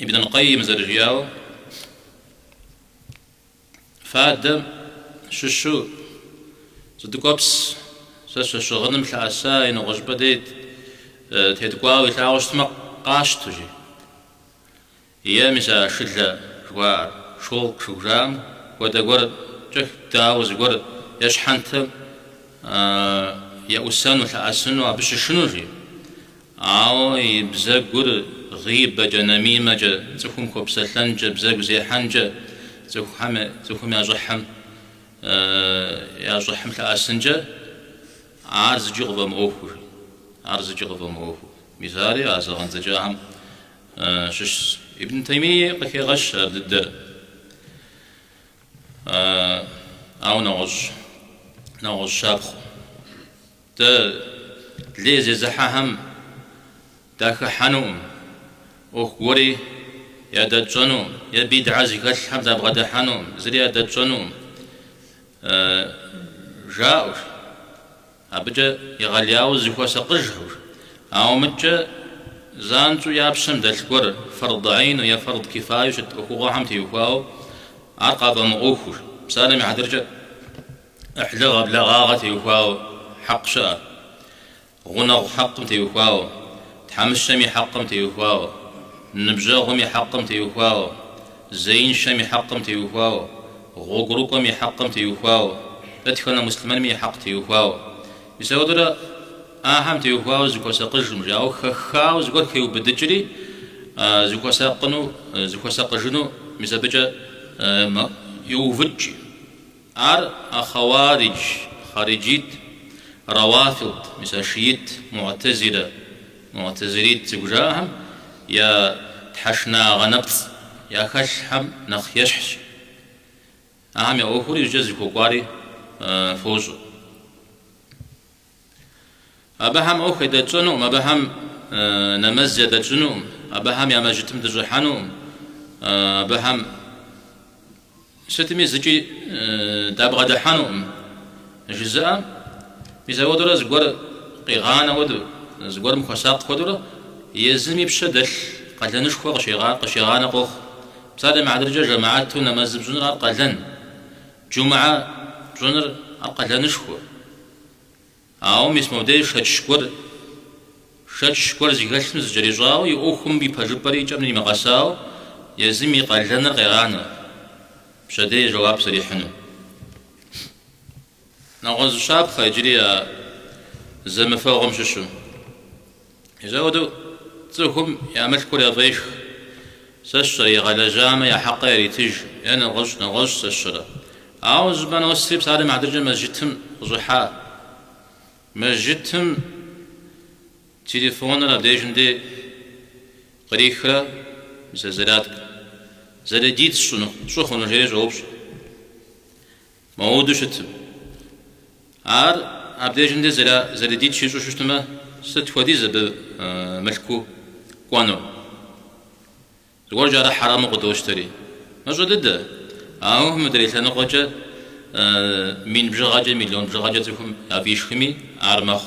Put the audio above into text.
ابن القيم زرجياو فادم شو زدكوبس سشو غنم العساي نغش بديت تهدكواوي تعاوش مقاش تجي هي مسا شلة جوار شوك شوجام ودا قرد جه تاوز قرد يشحنت يا أسانو العسنو عبش شنو جي أو يبزق قرد غيبة جنميمة جا زخم كوبسلان جا بزق زي حنجة زخم يا زحم يا زحم العسنجة عارز جغبة موفر عارز جغبة موفر مثالي عارز غنزجاهم شش ابن تيمية قكي غش ضد أو نغش شابخ تا ليزي زحاهم داك حنوم أخوري يا دجنوم يا بيد عزي كالحم دا بغدا حنوم زريا دجنوم جاوش أبجا يغلياو زيكوا سقجهور أو متجا زانتو يابسم دالكور فرض عين ويا فرض كفاية شد أخوغا حمتي يخواو عرقا بمغوخور بسالم يحدرجا أحلغا بلغاغتي يخواو حق شاء غنغ حقمتي يخواو تحمشمي حقمتي يخواو نبجاغمي حقمتي يخواو زين شمي حقمتي يخواو غوغروكمي حقمتي يخواو أتخنا مسلمان مي حقتي يخواو يسودرا أهم تيوخاو زكوا ساقجم جاو خاو زكوا كيو بدجري زكوا ساقنو زكوا ساقجنو مسابجا يوفج خوارج خارجيت روافض مساشيت معتزليت زوجاهم يا تحشنا غنبت يا خشحم نخ يشحش أهم يا أخوري يجزكوا قاري فوزو أبهم أخي دجنوم أبهم نمزج دجنوم أبهم يا مجتم دجحنوم أبهم ستمي زجي دابغا دحنوم جزاء بيزودر زغور قيغانا ودو زغور مخساق خدرو يزمي بشدل قلنش خو قشيغانا قخ بسادة مع درجة جماعات نمزج جنر قلن جمعة جنر قلنش خو أو مس مودي شتشكور زيغلسم زجريجاو يأخم بيبجبري جمني مقاساو يزمي قلنا غيرانا بشدي جواب صريحنو نغز شاب خيجري زمفاغم ششو يزودو تزوهم يعمل كوريا ضيش سشر يغلى جامع يا حقيري تج أنا نغش سشر أو زبان وسيب سالم عدرجة مسجدهم زحا مسجدهم تليفون بديجندي قريخرا زرات زرديت شو خونو جري جوبش مودو شتم بديجندي زرديت شو شتما ستودي زب ملكو قانو زغور جارا حرام قدوشتري مجدد مدري لنا قجا من بجاجة مليون بجاجة تكون أبيش خمي عرمخ